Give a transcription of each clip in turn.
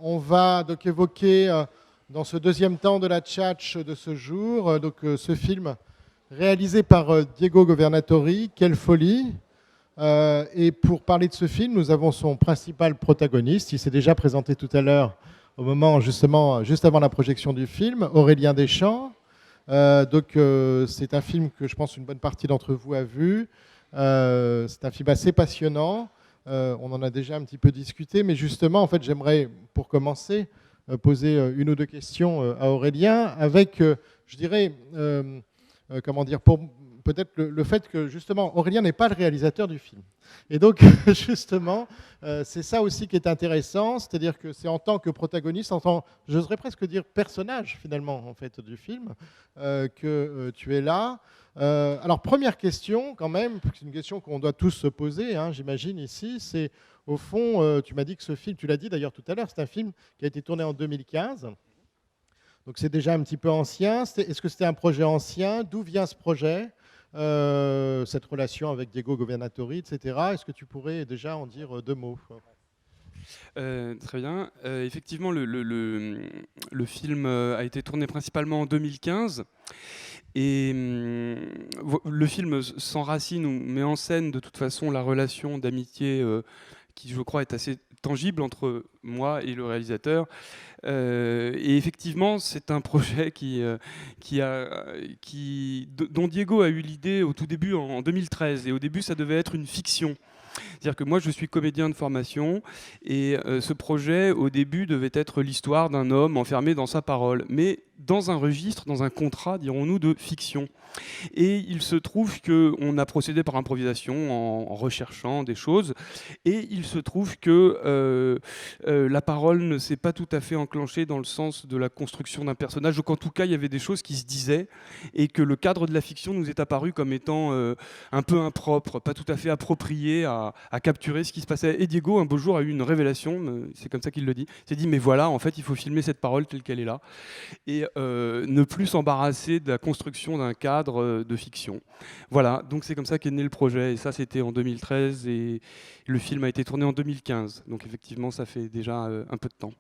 On va donc évoquer dans ce deuxième temps de la tchatch de ce jour ce film réalisé par Diego Governatori, Quelle folie. Et pour parler de ce film, nous avons son principal protagoniste. Il s'est déjà présenté tout à l'heure au moment justement juste avant la projection du film, Aurélien Deschamps. C'est un film que je pense une bonne partie d'entre vous a vu. C'est un film assez passionnant. On en a déjà un petit peu discuté, mais justement, en fait, j'aimerais, pour commencer, poser une ou deux questions à Aurélien, avec, je dirais, comment dire, pour peut-être le fait que, justement, Aurélien n'est pas le réalisateur du film. Et donc, justement, c'est ça aussi qui est intéressant, c'est-à-dire que c'est en tant que protagoniste, en tant, j'oserais presque dire personnage, finalement, en fait, du film, que tu es là. Alors, première question, quand même, c'est une question qu'on doit tous se poser, hein, j'imagine, ici, c'est, au fond, tu m'as dit que ce film, tu l'as dit d'ailleurs tout à l'heure, c'est un film qui a été tourné en 2015, donc c'est déjà un petit peu ancien. Est-ce que c'était un projet ancien? D'où vient ce projet? Cette relation avec Diego Governatori, etc. Est-ce que tu pourrais déjà en dire deux mots? Très bien. Effectivement, le film a été tourné principalement en 2015. Et le film s'enracine ou met en scène de toute façon la relation d'amitié qui, je crois, est assez tangible entre moi et le réalisateur. Et effectivement, c'est un projet dont Diego a eu l'idée au tout début en 2013. Et au début, ça devait être une fiction. C'est-à-dire que moi, je suis comédien de formation et ce projet, au début, devait être l'histoire d'un homme enfermé dans sa parole, mais dans un registre, dans un contrat, dirons-nous, de fiction. Et il se trouve qu'on a procédé par improvisation en recherchant des choses. Et il se trouve que la parole ne s'est pas tout à fait enclenchée dans le sens de la construction d'un personnage. Donc en tout cas, il y avait des choses qui se disaient et que le cadre de la fiction nous est apparu comme étant un peu impropre, pas tout à fait approprié à capturer ce qui se passait. Et Diego, un beau jour, a eu une révélation, c'est comme ça qu'il le dit. Il s'est dit, mais voilà, en fait, il faut filmer cette parole telle qu'elle est là. Et ne plus s'embarrasser de la construction d'un cadre de fiction. Voilà, donc c'est comme ça qu'est né le projet, et ça c'était en 2013, et le film a été tourné en 2015, donc effectivement ça fait déjà un peu de temps.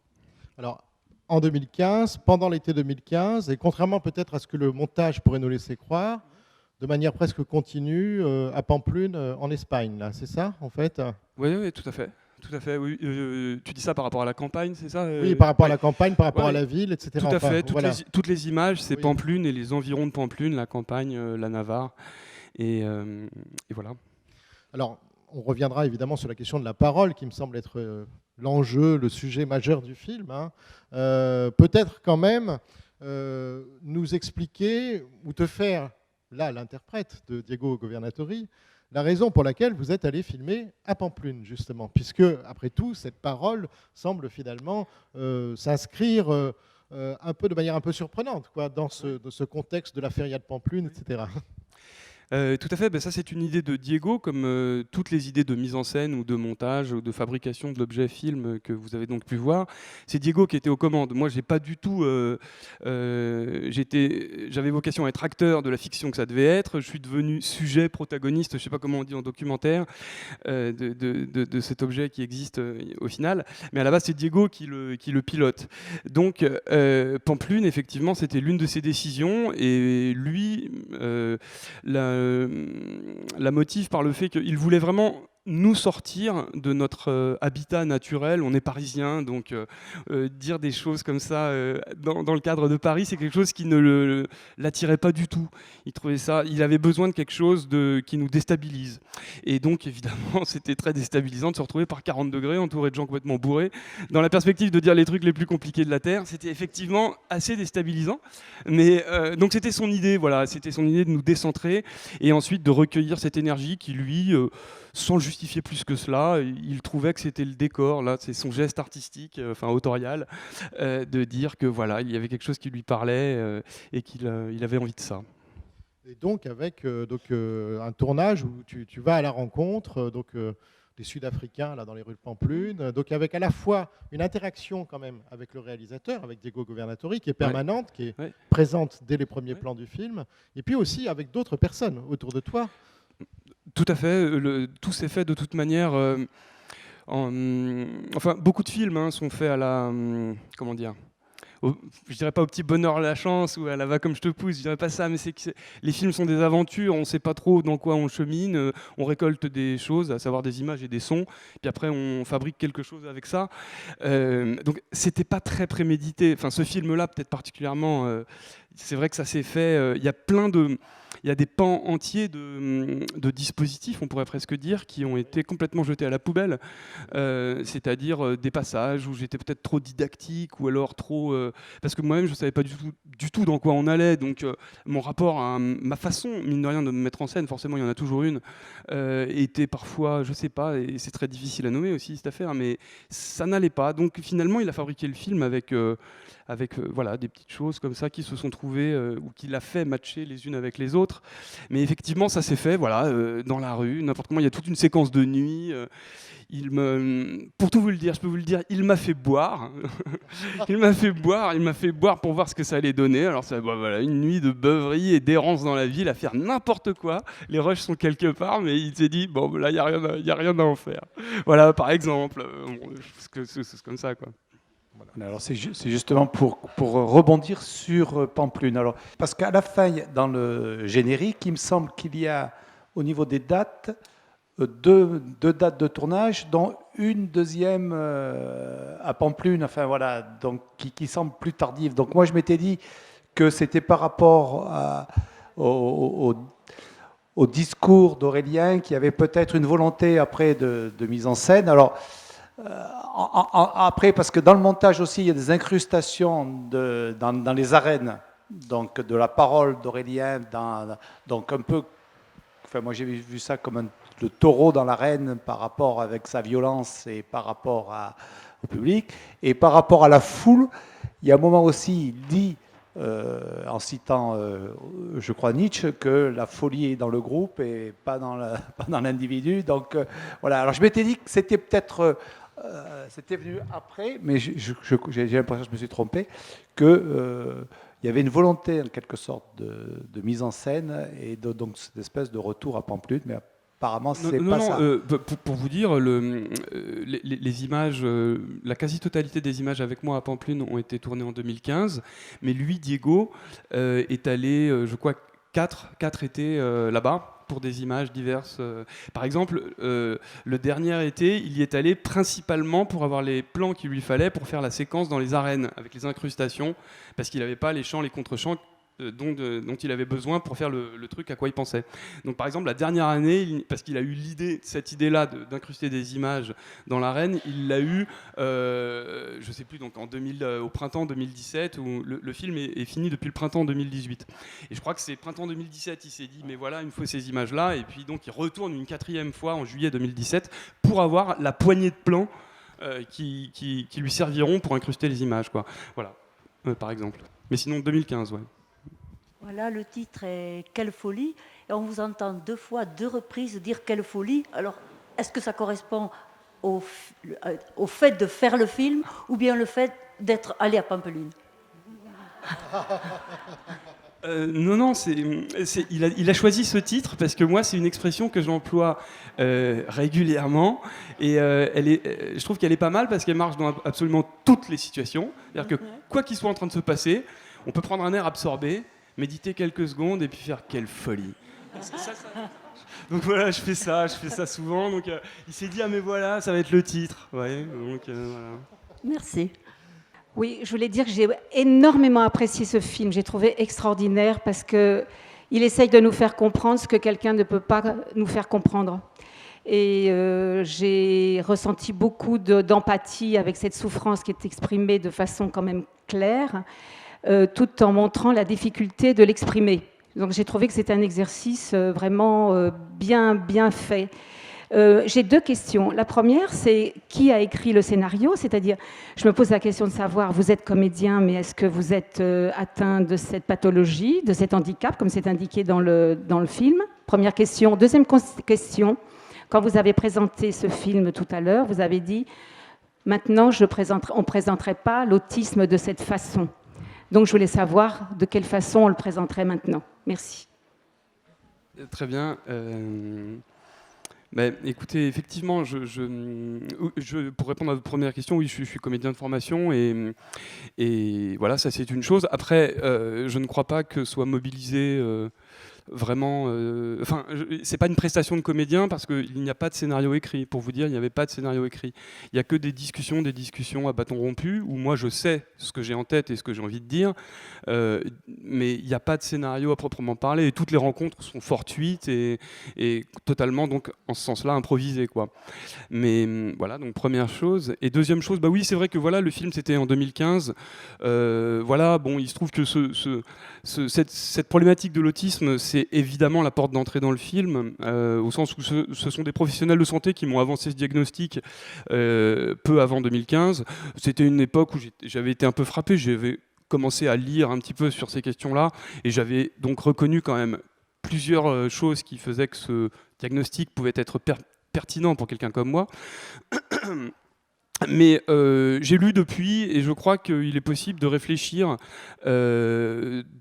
Alors, en 2015, pendant l'été 2015, et contrairement peut-être à ce que le montage pourrait nous laisser croire, de manière presque continue, à Pampelune, en Espagne, là, c'est ça, en fait? Oui, oui, tout à fait. Tout à fait, oui. Tu dis ça par rapport à la campagne, c'est ça Oui, par rapport à ouais. la campagne, par rapport Ouais, à la ville, etc. tout à Enfin, fait. voilà. Toutes les images, c'est Oui. Pampelune et les environs de Pampelune, la campagne, la Navarre, et voilà. Alors, on reviendra évidemment sur la question de la parole, qui me semble être l'enjeu, le sujet majeur du film. Hein. Peut-être quand même nous expliquer ou te faire, là, l'interprète de Diego Governatori, la raison pour laquelle vous êtes allé filmer à Pampelune, justement, puisque, après tout, cette parole semble finalement s'inscrire un peu de manière un peu surprenante, quoi, dans ce contexte de la feria de Pampelune, etc. Tout à fait, ben ça c'est une idée de Diego, comme toutes les idées de mise en scène ou de montage ou de fabrication de l'objet film que vous avez donc pu voir. C'est Diego qui était aux commandes. Moi, j'ai pas du tout, j'avais vocation à être acteur de la fiction que ça devait être. Je suis devenu sujet, protagoniste, je sais pas comment on dit en documentaire, de cet objet qui existe au final. Mais à la base, c'est Diego qui le pilote. Donc, Pampelune, effectivement, c'était l'une de ses décisions, et lui, la motive par le fait qu'il voulait vraiment nous sortir de notre habitat naturel. On est parisien, donc dire des choses comme ça dans le cadre de Paris, c'est quelque chose qui ne l'attirait pas du tout. Il trouvait ça, il avait besoin de quelque chose qui nous déstabilise. Et donc évidemment, c'était très déstabilisant de se retrouver par 40 degrés, entouré de gens complètement bourrés, dans la perspective de dire les trucs les plus compliqués de la Terre. C'était effectivement assez déstabilisant. Mais donc c'était son idée, voilà, c'était son idée de nous décentrer et ensuite de recueillir cette énergie qui lui sans le justifier plus que cela, il trouvait que c'était le décor, là, c'est son geste artistique, enfin autorial, de dire que voilà, il y avait quelque chose qui lui parlait et qu'il avait envie de ça. Et donc avec un tournage où tu vas à la rencontre des Sud-Africains là dans les rues de Pampelune, donc avec à la fois une interaction quand même avec le réalisateur, avec Diego Governatori, qui est permanente, qui est présente dès les premiers plans du film, et puis aussi avec d'autres personnes autour de toi. Tout à fait, tout s'est fait de toute manière enfin, beaucoup de films sont faits à la... comment dire, je dirais pas au petit bonheur la chance ou à la va comme je te pousse, je dirais pas ça, mais c'est que les films sont des aventures, on sait pas trop dans quoi on chemine, on récolte des choses, à savoir des images et des sons, puis après on fabrique quelque chose avec ça. Donc c'était pas très prémédité. Enfin, ce film-là, peut-être particulièrement, c'est vrai que ça s'est fait. Il y a des pans entiers de dispositifs, on pourrait presque dire, qui ont été complètement jetés à la poubelle. C'est-à-dire des passages où j'étais peut-être trop didactique ou alors trop... parce que moi-même, je ne savais pas du tout dans quoi on allait. Donc mon rapport à ma façon, mine de rien, de me mettre en scène, forcément, il y en a toujours une, était parfois, je ne sais pas, et c'est très difficile à nommer aussi cette affaire, mais ça n'allait pas. Donc finalement, il a fabriqué le film avec voilà, des petites choses comme ça qui se sont trouvées ou qu'il a fait matcher les unes avec les autres. Mais effectivement, ça s'est fait voilà, dans la rue, n'importe comment. Il y a toute une séquence de nuit. Pour tout vous le dire, je peux vous le dire, il m'a fait boire. il m'a fait boire pour voir ce que ça allait donner. Alors voilà, une nuit de beuverie et d'errance dans la ville à faire n'importe quoi. Les rushs sont quelque part, mais il s'est dit bon là il y a rien à en faire. Voilà, par exemple, c'est comme ça quoi. Alors c'est justement pour rebondir sur Pampelune. Alors, parce qu'à la fin, dans le générique, il me semble qu'il y a, au niveau des dates, deux dates de tournage, dont une deuxième à Pampelune, enfin voilà, donc qui semble plus tardive. Donc moi, je m'étais dit que c'était par rapport au discours d'Aurélien, qui avait peut-être une volonté après de mise en scène. Alors, après, parce que dans le montage aussi, il y a des incrustations dans les arènes, donc de la parole d'Aurélien, donc un peu, enfin moi j'ai vu ça comme le taureau dans l'arène par rapport avec sa violence et par rapport au public, et par rapport à la foule, il y a un moment aussi, il dit, en citant, je crois, Nietzsche, que la folie est dans le groupe et pas dans l'individu. Donc voilà, alors je m'étais dit que c'était peut-être... c'était venu après, mais j'ai l'impression que je me suis trompé, qu'il y avait une volonté en quelque sorte de mise en scène et donc cette espèce de retour à Pampelune, mais apparemment c'est pas ça. Pour vous dire, les images, la quasi-totalité des images avec moi à Pampelune ont été tournées en 2015, mais lui, Diego, est allé, je crois, 4 étés là-bas, pour des images diverses. Par exemple, le dernier été, il y est allé principalement pour avoir les plans qu'il lui fallait pour faire la séquence dans les arènes, avec les incrustations, parce qu'il n'avait pas les chants, les contre-chants dont il avait besoin pour faire le truc à quoi il pensait. Donc par exemple, la dernière année, parce qu'il a eu cette idée-là d'incruster des images dans l'arène, il l'a eu, je ne sais plus, donc au printemps 2017, où le film est fini depuis le printemps 2018. Et je crois que c'est printemps 2017, il s'est dit, mais voilà, il me faut ces images-là, et puis donc il retourne une 4e fois en juillet 2017 pour avoir la poignée de plans qui lui serviront pour incruster les images, quoi. Voilà, par exemple. Mais sinon, 2015, ouais. Voilà, le titre est « Quelle folie ?» et on vous entend 2 fois, 2 reprises dire « Quelle folie ?» Alors, est-ce que ça correspond au fait de faire le film ou bien le fait d'être allé à Pampelune? Non, il a choisi ce titre parce que moi, c'est une expression que j'emploie régulièrement et je trouve qu'elle est pas mal parce qu'elle marche dans absolument toutes les situations. C'est-à-dire que quoi qu'il soit en train de se passer, on peut prendre un air absorbé, méditer quelques secondes et puis faire quelle folie. Donc voilà, je fais ça souvent. Donc il s'est dit ah mais voilà, ça va être le titre. Ouais, donc voilà. Merci. Oui, je voulais dire que j'ai énormément apprécié ce film. J'ai trouvé extraordinaire parce qu'il essaye de nous faire comprendre ce que quelqu'un ne peut pas nous faire comprendre. Et j'ai ressenti beaucoup d'empathie avec cette souffrance qui est exprimée de façon quand même claire, tout en montrant la difficulté de l'exprimer. Donc j'ai trouvé que c'était un exercice vraiment bien fait. J'ai 2 questions. La première, c'est qui a écrit le scénario? C'est-à-dire, je me pose la question de savoir, vous êtes comédien, mais est-ce que vous êtes atteint de cette pathologie, de cet handicap, comme c'est indiqué dans le film? Première question. Deuxième question, quand vous avez présenté ce film tout à l'heure, vous avez dit, maintenant, on ne présenterait pas l'autisme de cette façon. Donc, je voulais savoir de quelle façon on le présenterait maintenant. Merci. Très bien. Écoutez, effectivement, pour répondre à votre première question, oui, je suis comédien de formation et voilà, ça c'est une chose. Après, je ne crois pas que soit mobilisé vraiment. Enfin, c'est pas une prestation de comédien parce qu'il n'y a pas de scénario écrit. Pour vous dire, il n'y avait pas de scénario écrit. Il n'y a que des discussions à bâton rompu où moi je sais ce que j'ai en tête et ce que j'ai envie de dire, mais il n'y a pas de scénario à proprement parler. Et toutes les rencontres sont fortuites et totalement, donc, en ce sens-là, improvisées, quoi. Mais voilà, donc première chose. Et deuxième chose, bah oui, c'est vrai que voilà, le film c'était en 2015. Voilà, bon, il se trouve que cette problématique de l'autisme, c'est évidemment la porte d'entrée dans le film, au sens où ce sont des professionnels de santé qui m'ont avancé ce diagnostic peu avant 2015. C'était une époque où j'avais été un peu frappé, j'avais commencé à lire un petit peu sur ces questions-là, et j'avais donc reconnu quand même plusieurs choses qui faisaient que ce diagnostic pouvait être pertinent pour quelqu'un comme moi. Mais j'ai lu depuis et je crois qu'il est possible de réfléchir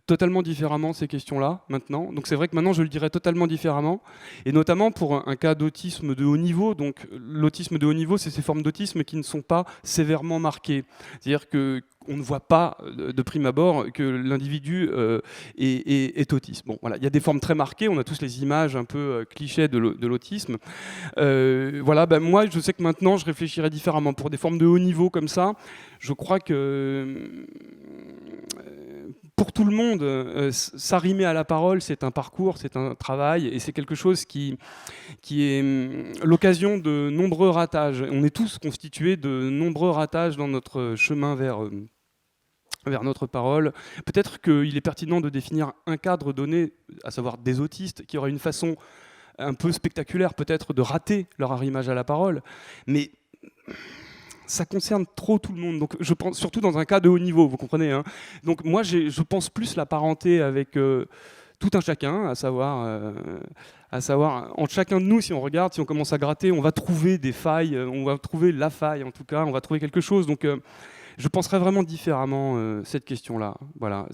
totalement différemment ces questions-là maintenant. Donc c'est vrai que maintenant je le dirais totalement différemment, et notamment pour un cas d'autisme de haut niveau. Donc l'autisme de haut niveau, c'est ces formes d'autisme qui ne sont pas sévèrement marquées. C'est-à-dire qu'on ne voit pas de prime abord que l'individu est autiste. Bon, voilà, il y a des formes très marquées, on a tous les images un peu clichés de l'autisme. Voilà, moi je sais que maintenant je réfléchirais différemment. Pour des formes de haut niveau comme ça, je crois que pour tout le monde, s'arrimer à la parole, c'est un parcours, c'est un travail, et c'est quelque chose qui est l'occasion de nombreux ratages. On est tous constitués de nombreux ratages dans notre chemin vers notre parole. Peut-être qu'il est pertinent de définir un cadre donné, à savoir des autistes, qui aura une façon un peu spectaculaire peut-être de rater leur arrimage à la parole, mais ça concerne trop tout le monde. Donc je pense surtout dans un cas de haut niveau, vous comprenez, hein. Donc moi je pense plus la parenté avec tout un chacun, à savoir entre chacun de nous, si on regarde, si on commence à gratter, on va trouver des failles, on va trouver la faille en tout cas, on va trouver quelque chose. Donc je penserais vraiment différemment cette question-là. Voilà,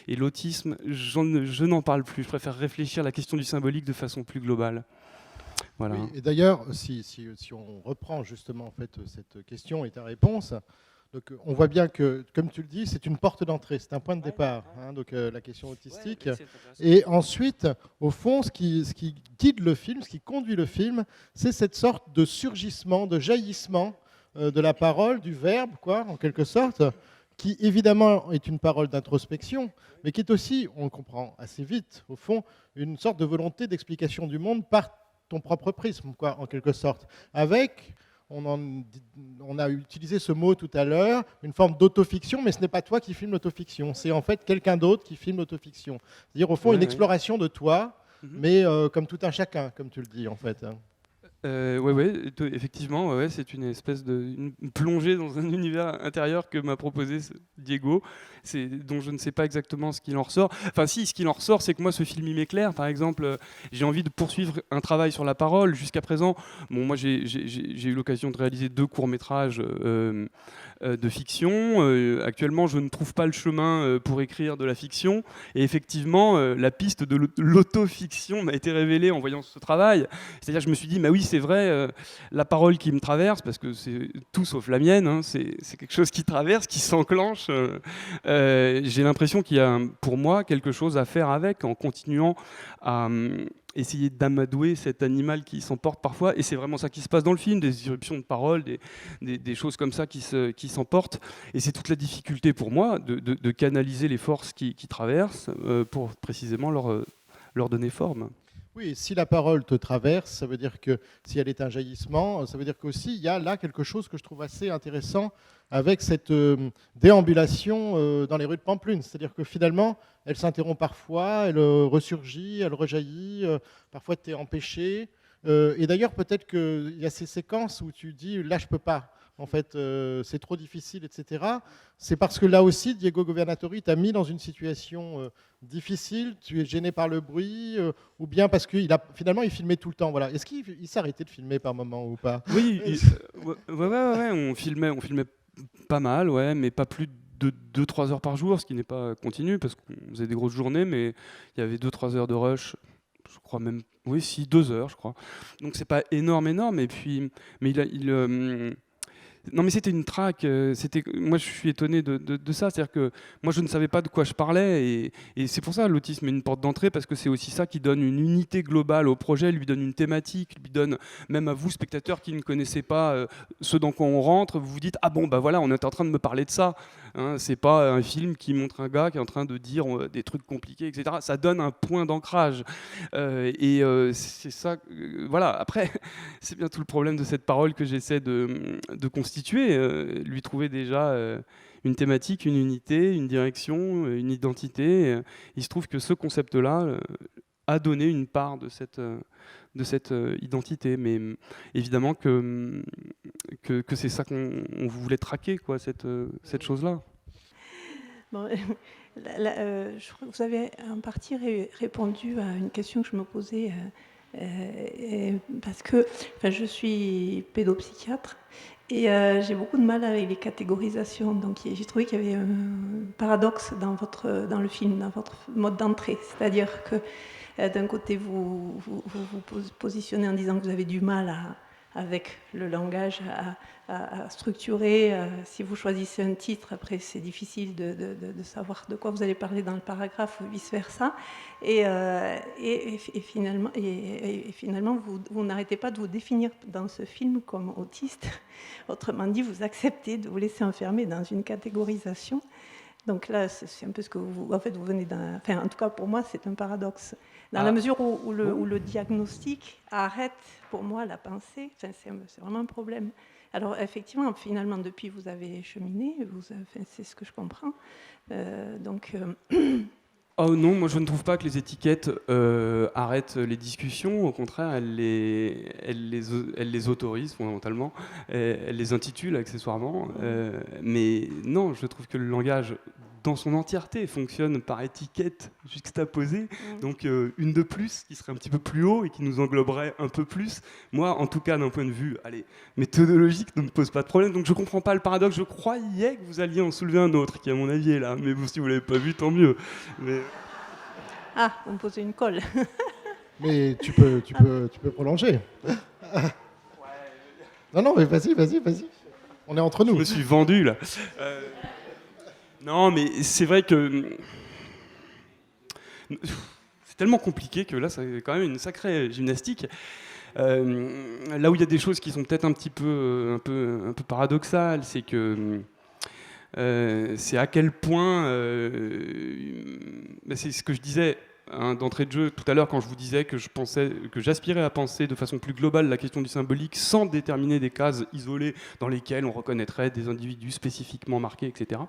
et l'autisme, je n'en parle plus. Je préfère réfléchir à la question du symbolique de façon plus globale. Voilà. Oui, et d'ailleurs, si on reprend justement en fait cette question et ta réponse, donc on voit bien que, comme tu le dis, c'est une porte d'entrée, c'est un point de départ, hein, donc la question autistique. Et ensuite, au fond, ce qui guide le film, ce qui conduit le film, c'est cette sorte de surgissement, de jaillissement de la parole, du verbe, quoi, en quelque sorte, qui évidemment est une parole d'introspection, mais qui est aussi, on le comprend assez vite, au fond, une sorte de volonté d'explication du monde par ton propre prisme, quoi, en quelque sorte. Avec, on a utilisé ce mot tout à l'heure, une forme d'autofiction, mais ce n'est pas toi qui filmes l'autofiction, c'est en fait quelqu'un d'autre qui filme l'autofiction. C'est-à-dire, au fond, une exploration de toi, mais comme tout un chacun, comme tu le dis, en fait. Oui, effectivement, ouais, c'est une espèce une plongée dans un univers intérieur que m'a proposé Diego, dont je ne sais pas exactement ce qu'il en ressort. Enfin si, ce qu'il en ressort, c'est que moi, ce film, il m'éclaire. Par exemple, j'ai envie de poursuivre un travail sur la parole. Jusqu'à présent, bon, moi, j'ai eu l'occasion de réaliser 2 courts-métrages de fiction. Actuellement, je ne trouve pas le chemin pour écrire de la fiction. Et effectivement, la piste de l'autofiction m'a été révélée en voyant ce travail. C'est-à-dire, je me suis dit, oui, c'est vrai, la parole qui me traverse, parce que c'est tout sauf la mienne, hein, c'est quelque chose qui traverse, qui s'enclenche. J'ai l'impression qu'il y a, pour moi, quelque chose à faire avec, en continuant à essayer d'amadouer cet animal qui s'emporte parfois, et c'est vraiment ça qui se passe dans le film, des irruptions de paroles, des choses comme ça qui s'emportent, et c'est toute la difficulté pour moi de canaliser les forces qui traversent pour précisément leur donner forme. Oui, si la parole te traverse, ça veut dire que si elle est un jaillissement, ça veut dire qu'aussi il y a là quelque chose que je trouve assez intéressant avec cette déambulation dans les rues de Pampelune. C'est-à-dire que finalement, elle s'interrompt parfois, elle ressurgit, elle rejaillit, parfois tu es empêché. Et d'ailleurs, peut-être qu'il y a ces séquences où tu dis « là, je peux pas ». En fait, c'est trop difficile, etc. C'est parce que là aussi, Diego Governatori t'a mis dans une situation difficile, tu es gêné par le bruit, ou bien parce qu'il finalement, il filmait tout le temps. Voilà. Est-ce qu'il s'arrêtait de filmer par moment ou pas? Oui, on filmait pas mal, ouais, mais pas plus de 2-3 heures par jour, ce qui n'est pas continu, parce qu'on faisait des grosses journées, mais il y avait 2-3 heures de rush je crois même, oui, si, 2 heures, je crois. Donc c'est pas énorme, et puis, mais non, mais c'était une traque. Moi, je suis étonné de ça. C'est-à-dire que moi, je ne savais pas de quoi je parlais. Et c'est pour ça l'autisme est une porte d'entrée, parce que c'est aussi ça qui donne une unité globale au projet, lui donne une thématique, lui donne, même à vous, spectateurs qui ne connaissez pas ce dans quoi on rentre, vous vous dites, ah bon, bah voilà, on est en train de me parler de ça. Hein, c'est pas un film qui montre un gars qui est en train de dire des trucs compliqués, etc. Ça donne un point d'ancrage. C'est ça. Voilà. Après, c'est bien tout le problème de cette parole que j'essaie de constituer, lui trouver déjà une thématique, une unité, une direction, une identité. Il se trouve que ce concept-là a donné une part de cette identité, mais évidemment que c'est ça qu'on voulait traquer, quoi, cette chose-là. Bon, je crois que vous avez en partie répondu à une question que je me posais, parce que je suis pédopsychiatre et j'ai beaucoup de mal avec les catégorisations. Donc j'ai trouvé qu'il y avait un paradoxe dans le film, dans votre mode d'entrée. C'est-à-dire que d'un côté, vous positionnez en disant que vous avez du mal avec le langage à structurer. Si vous choisissez un titre, après c'est difficile de savoir de quoi vous allez parler dans le paragraphe ou vice-versa. Et finalement, vous n'arrêtez pas de vous définir dans ce film comme autiste. Autrement dit, vous acceptez de vous laisser enfermer dans une catégorisation. Donc là, c'est un peu ce que vous venez d'un... Enfin, en tout cas, pour moi, c'est un paradoxe. Dans la mesure où le diagnostic arrête, pour moi, la pensée, c'est vraiment un problème. Alors, effectivement, finalement, depuis, vous avez cheminé, c'est ce que je comprends. Oh non, moi je ne trouve pas que les étiquettes arrêtent les discussions. Au contraire, elles les autorisent fondamentalement. Elles les intitulent accessoirement. Mais non, je trouve que le langage dans son entièreté fonctionne par étiquette juxtaposée. Donc une de plus qui serait un petit peu plus haut et qui nous engloberait un peu plus. Moi, en tout cas, d'un point de vue méthodologique, ne me pose pas de problème. Donc je ne comprends pas le paradoxe. Je croyais que vous alliez en soulever un autre qui, à mon avis, est là. Mais si vous ne l'avez pas vu, tant mieux. Mais... Ah, vous me posez une colle. Mais tu peux prolonger. Non, mais vas-y. On est entre nous. Je me suis vendu, là. Non, mais c'est vrai que c'est tellement compliqué que là, c'est quand même une sacrée gymnastique. Là où il y a des choses qui sont peut-être un peu paradoxales, c'est que c'est à quel point, c'est ce que je disais d'entrée de jeu tout à l'heure quand je vous disais que j'aspirais à penser de façon plus globale la question du symbolique sans déterminer des cases isolées dans lesquelles on reconnaîtrait des individus spécifiquement marqués, etc.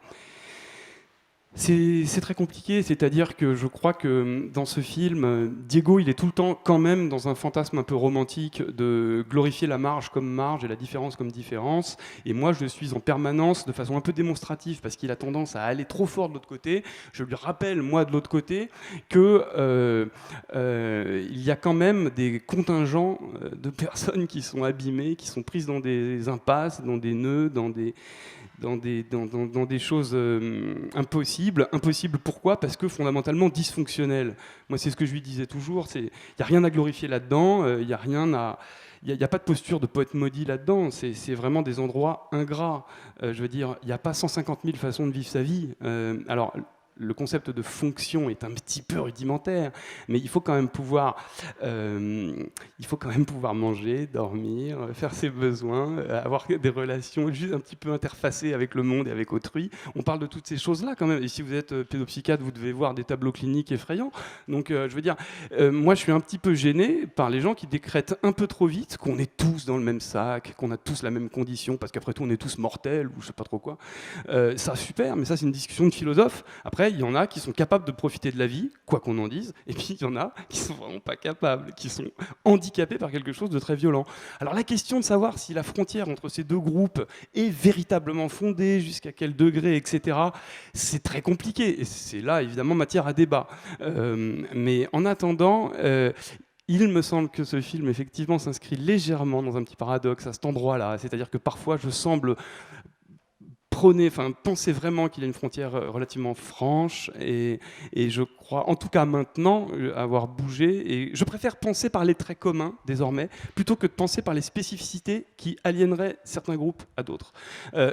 C'est très compliqué, c'est-à-dire que je crois que dans ce film, Diego, il est tout le temps quand même dans un fantasme un peu romantique de glorifier la marge comme marge et la différence comme différence. Et moi, je suis en permanence de façon un peu démonstrative parce qu'il a tendance à aller trop fort de l'autre côté. Je lui rappelle, moi, de l'autre côté, que il y a quand même des contingents de personnes qui sont abîmées, qui sont prises dans des impasses, dans des nœuds, dans des choses impossibles. Impossibles pourquoi ? Parce que fondamentalement dysfonctionnelles. Moi, c'est ce que je lui disais toujours, il n'y a rien à glorifier là-dedans, il n'y a rien à... Il n'y a pas de posture de poète maudit là-dedans, c'est vraiment des endroits ingrats. Je veux dire, il n'y a pas 150 000 façons de vivre sa vie. Alors, le concept de fonction est un petit peu rudimentaire, mais il faut quand même pouvoir manger, dormir, faire ses besoins, avoir des relations juste un petit peu interfacées avec le monde et avec autrui. On parle de toutes ces choses-là quand même. Et si vous êtes pédopsychiatre, vous devez voir des tableaux cliniques effrayants. Donc, je veux dire, moi, je suis un petit peu gêné par les gens qui décrètent un peu trop vite qu'on est tous dans le même sac, qu'on a tous la même condition, parce qu'après tout, on est tous mortels ou je sais pas trop quoi. Ça, super, mais ça, c'est une discussion de philosophe. Après, il y en a qui sont capables de profiter de la vie, quoi qu'on en dise, et puis il y en a qui sont vraiment pas capables, qui sont handicapés par quelque chose de très violent. Alors la question de savoir si la frontière entre ces deux groupes est véritablement fondée, jusqu'à quel degré, etc., c'est très compliqué, et c'est là évidemment matière à débat. Mais en attendant... il me semble que ce film, effectivement, s'inscrit légèrement dans un petit paradoxe à cet endroit-là. C'est-à-dire que parfois, je semble pensez vraiment qu'il y a une frontière relativement franche et je crois, en tout cas maintenant, avoir bougé. Et je préfère penser par les traits communs désormais plutôt que de penser par les spécificités qui aliéneraient certains groupes à d'autres.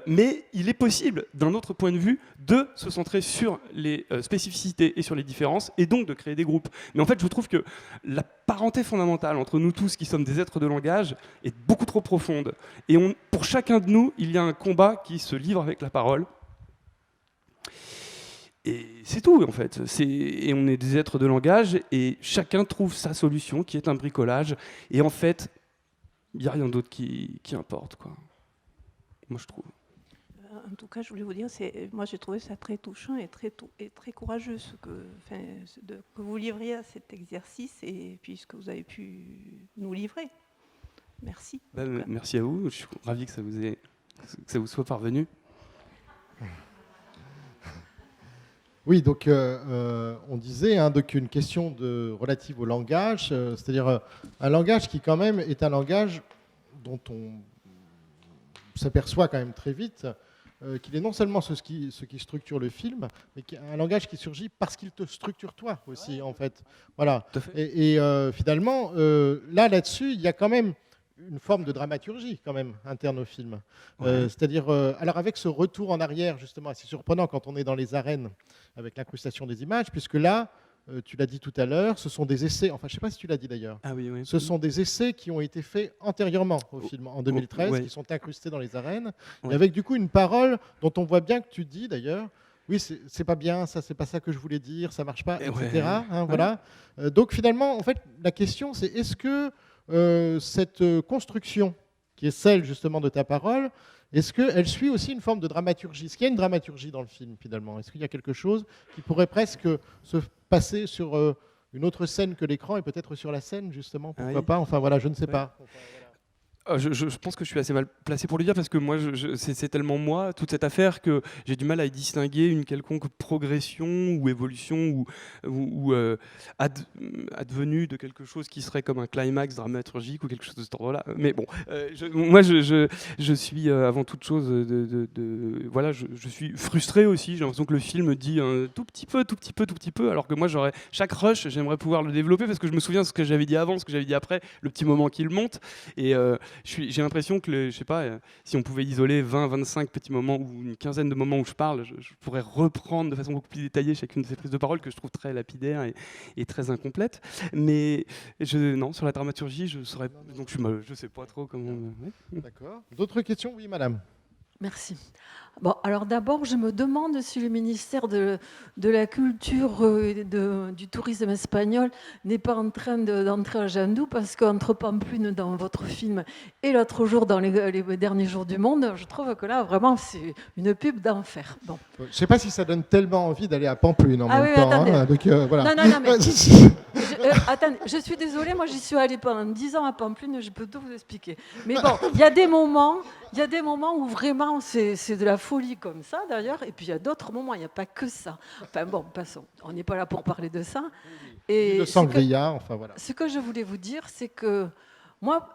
Mais il est possible, d'un autre point de vue, de se centrer sur les spécificités et sur les différences et donc de créer des groupes. Mais en fait, je trouve que la parenté fondamentale entre nous tous qui sommes des êtres de langage est beaucoup trop profonde. Et pour chacun de nous, il y a un combat qui se livre avec la parole. Et c'est tout, en fait. Et on est des êtres de langage et chacun trouve sa solution, qui est un bricolage. Et en fait, il n'y a rien d'autre qui importe, quoi. Moi, je trouve. En tout cas, je voulais vous dire, moi j'ai trouvé ça très touchant et très courageux que vous livriez à cet exercice et puis ce que vous avez pu nous livrer. Merci. Merci à vous. Je suis ravi que ça vous soit parvenu. Oui, donc on disait donc une question relative au langage, c'est-à-dire un langage qui quand même est un langage dont on s'aperçoit quand même très vite qu'il est non seulement ce qui structure le film, mais un langage qui surgit parce qu'il te structure toi aussi, en fait. Voilà. Et finalement, là-dessus, il y a quand même une forme de dramaturgie quand même interne au film. C'est-à-dire, alors avec ce retour en arrière, justement, c'est surprenant quand on est dans les arènes avec l'incrustation des images, puisque là, tu l'as dit tout à l'heure, ce sont des essais, enfin je ne sais pas si tu l'as dit d'ailleurs, ce sont des essais qui ont été faits antérieurement au film, en 2013, qui sont incrustés dans les arènes, et avec du coup une parole dont on voit bien que tu dis d'ailleurs, oui, c'est pas bien, ça c'est pas ça que je voulais dire, ça marche pas, etc. Voilà. Donc finalement, en fait, la question c'est est-ce que cette construction, qui est celle justement de ta parole, est-ce qu'elle suit aussi une forme de dramaturgie? Est-ce qu'il y a une dramaturgie dans le film finalement? Est-ce qu'il y a quelque chose qui pourrait presque se passer sur une autre scène que l'écran et peut-être sur la scène justement? Pourquoi pas? Enfin voilà, je ne sais pas. Je pense que je suis assez mal placé pour le dire parce que moi, c'est tellement moi, toute cette affaire, que j'ai du mal à y distinguer une quelconque progression ou évolution ou advenue de quelque chose qui serait comme un climax dramaturgique ou quelque chose de cet ordre-là. Mais bon, moi, je suis avant toute chose voilà, je suis frustré aussi. J'ai l'impression que le film dit un tout petit peu, alors que moi, chaque rush, j'aimerais pouvoir le développer parce que je me souviens de ce que j'avais dit avant, ce que j'avais dit après, le petit moment qu'il monte. Et j'ai l'impression que, je sais pas, si on pouvait isoler 20, 25 petits moments ou une quinzaine de moments où je parle, je pourrais reprendre de façon beaucoup plus détaillée chacune de ces prises de parole que je trouve très lapidaires et très incomplètes. Mais non, sur la dramaturgie, je saurais. Donc je sais pas trop comment. Ouais. D'accord. D'autres questions? Oui, madame. Merci. Bon, alors d'abord, je me demande si le ministère de la Culture du tourisme espagnol n'est pas en train d'entrer à Jandou, parce qu'entre Pamplune dans votre film et l'autre jour dans les derniers jours du monde, je trouve que là, vraiment, c'est une pub d'enfer. Bon. Je ne sais pas si ça donne tellement envie d'aller à Pamplune en même temps. Attendez. Donc, voilà. Non, mais... attendez, je suis désolée, moi j'y suis allée pendant 10 ans à Pamplune, je peux tout vous expliquer. Mais bon, il y a des moments où vraiment c'est de la folie comme ça d'ailleurs, et puis il y a d'autres moments, il n'y a pas que ça. Enfin bon, passons, on n'est pas là pour parler de ça. Et le sangria, enfin voilà. Ce que je voulais vous dire, c'est que moi,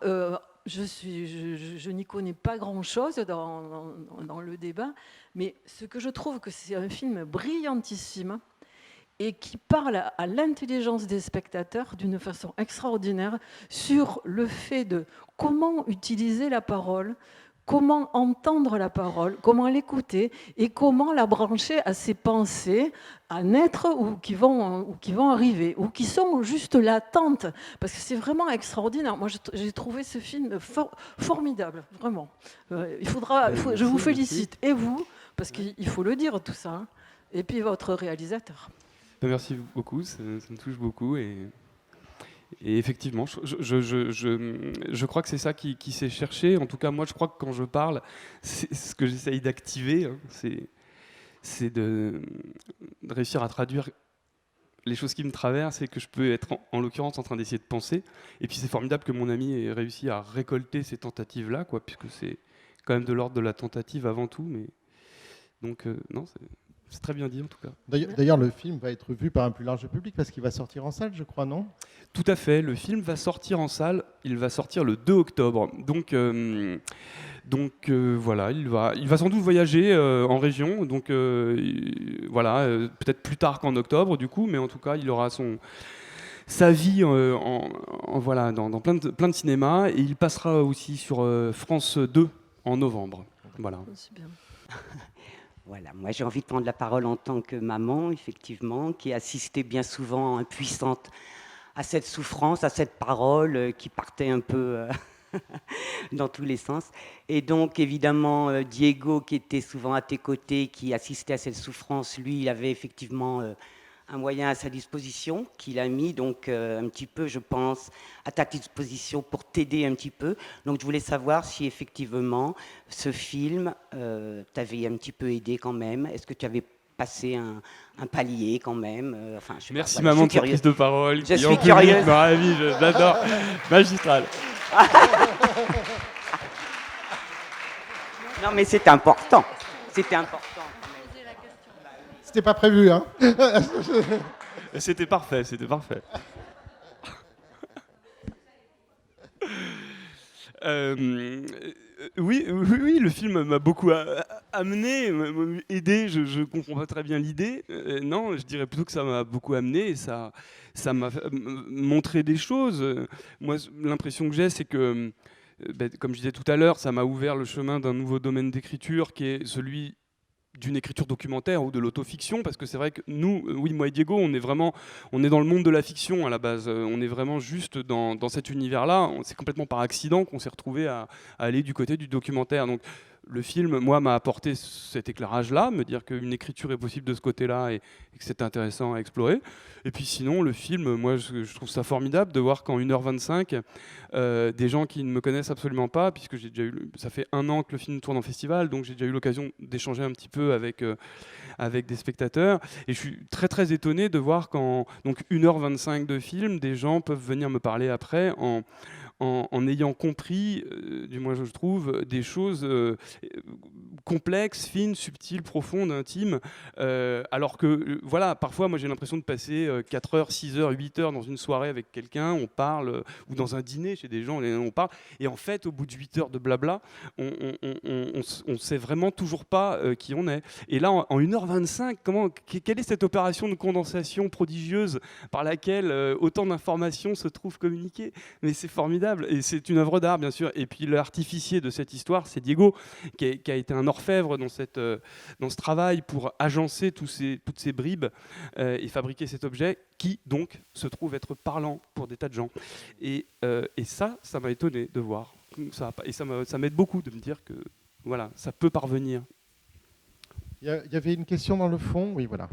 je n'y connais pas grand-chose dans le débat, mais ce que je trouve que c'est un film brillantissime, et qui parle à l'intelligence des spectateurs d'une façon extraordinaire sur le fait de comment utiliser la parole, comment entendre la parole, comment l'écouter et comment la brancher à ses pensées à naître ou qui vont arriver ou qui sont juste latentes. Parce que c'est vraiment extraordinaire. Moi, j'ai trouvé ce film formidable, vraiment. Je vous félicite. Et vous, parce qu'il faut le dire tout ça. Hein. Et puis votre réalisateur. Merci beaucoup, ça me touche beaucoup et effectivement, je crois que c'est ça qui s'est cherché. En tout cas, moi, je crois que quand je parle, c'est ce que j'essaye d'activer, hein, c'est de réussir à traduire les choses qui me traversent et que je peux être en l'occurrence en train d'essayer de penser. Et puis c'est formidable que mon ami ait réussi à récolter ces tentatives-là, quoi, puisque c'est quand même de l'ordre de la tentative avant tout. Mais donc non. C'est très bien dit en tout cas. D'ailleurs, le film va être vu par un plus large public parce qu'il va sortir en salle, je crois, non? Tout à fait. Le film va sortir en salle. Il va sortir le 2 octobre. Donc, Donc voilà, il va sans doute voyager en région, donc voilà, peut-être plus tard qu'en octobre du coup, mais en tout cas il aura sa vie voilà, dans plein de cinémas, et il passera aussi sur France 2 en novembre. Voilà. C'est bien. Voilà, moi j'ai envie de prendre la parole en tant que maman, effectivement, qui assistait bien souvent impuissante à cette souffrance, à cette parole qui partait un peu dans tous les sens. Et donc, évidemment, Diego, qui était souvent à tes côtés, qui assistait à cette souffrance, lui, il avait effectivement un moyen à sa disposition, qu'il a mis donc un petit peu, je pense, à ta disposition pour t'aider un petit peu. Donc, je voulais savoir si, effectivement, ce film t'avait un petit peu aidé quand même. Est-ce que tu avais passé un palier quand même enfin, je sais Merci pas, voilà, maman de cette prise de parole. Je suis curieuse. J'adore. Magistral. Non, mais c'est important. C'était important. C'était pas prévu, hein. C'était parfait, c'était parfait. Oui, le film m'a beaucoup amené, m'a aidé. Je comprends pas très bien l'idée. Non, je dirais plutôt que ça m'a beaucoup amené et ça m'a montré des choses. Moi, l'impression que j'ai, c'est que, comme je disais tout à l'heure, ça m'a ouvert le chemin d'un nouveau domaine d'écriture qui est celui d'une écriture documentaire ou de l'autofiction, parce que c'est vrai que nous, oui, moi et Diego, on est dans le monde de la fiction à la base. On est vraiment juste dans cet univers-là. C'est complètement par accident qu'on s'est retrouvé à aller du côté du documentaire. Donc le film, moi, m'a apporté cet éclairage-là, me dire qu'une écriture est possible de ce côté-là et que c'est intéressant à explorer. Et puis sinon, le film, moi, je trouve ça formidable de voir qu'en 1h25, des gens qui ne me connaissent absolument pas, puisque ça fait 1 an que le film tourne en festival, donc j'ai déjà eu l'occasion d'échanger un petit peu avec des spectateurs. Et je suis très très étonné de voir qu'en donc 1h25 de film, des gens peuvent venir me parler après en ayant compris, du moins je trouve, des choses complexes, fines, subtiles, profondes, intimes, alors que, voilà, parfois, moi j'ai l'impression de passer 4 heures, 6 heures, 8 heures dans une soirée avec quelqu'un, on parle, ou dans un dîner chez des gens, on parle, et en fait, au bout de 8 heures de blabla, on sait vraiment toujours pas qui on est. Et là, en 1h25, quelle est cette opération de condensation prodigieuse par laquelle autant d'informations se trouvent communiquées? Mais c'est formidable. Et c'est une œuvre d'art, bien sûr. Et puis l'artificier de cette histoire, c'est Diego, qui a été un orfèvre dans ce travail pour agencer toutes ces bribes et fabriquer cet objet qui, donc, se trouve être parlant pour des tas de gens. Et ça m'a étonné de voir. Et ça m'aide beaucoup de me dire que voilà, ça peut parvenir. Il y avait une question dans le fond. Oui, voilà.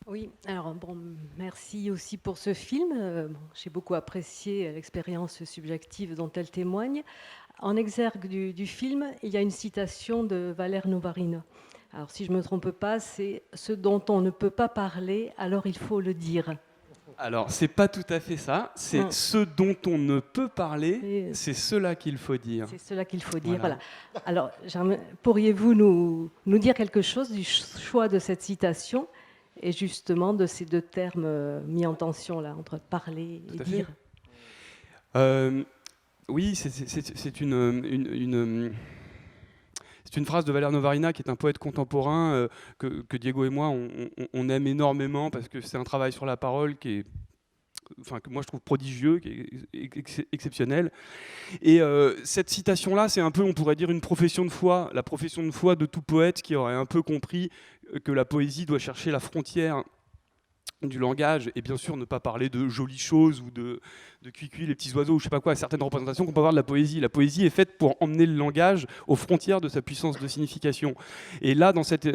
Oui, alors bon, merci aussi pour ce film. J'ai beaucoup apprécié l'expérience subjective dont elle témoigne. En exergue du film, il y a une citation de Valère Novarine. Alors si je ne me trompe pas, c'est « ce dont on ne peut pas parler, alors il faut le dire ». Alors, c'est pas tout à fait ça. C'est ce dont on ne peut parler, c'est cela qu'il faut dire. C'est cela qu'il faut dire, voilà. Alors, pourriez-vous nous dire quelque chose du choix de cette citation et justement de ces 2 termes mis en tension là, entre parler et dire? Oui, c'est une phrase de Valère Novarina, qui est un poète contemporain que Diego et moi on aime énormément, parce que c'est un travail sur la parole que moi je trouve prodigieux, qui est exceptionnel. Et cette citation-là, c'est un peu, on pourrait dire, une profession de foi, la profession de foi de tout poète qui aurait un peu compris que la poésie doit chercher la frontière du langage, et bien sûr ne pas parler de jolies choses ou de cuicui, les petits oiseaux, ou je sais pas quoi, certaines représentations qu'on peut avoir de la poésie. La poésie est faite pour emmener le langage aux frontières de sa puissance de signification. Et là, dans cette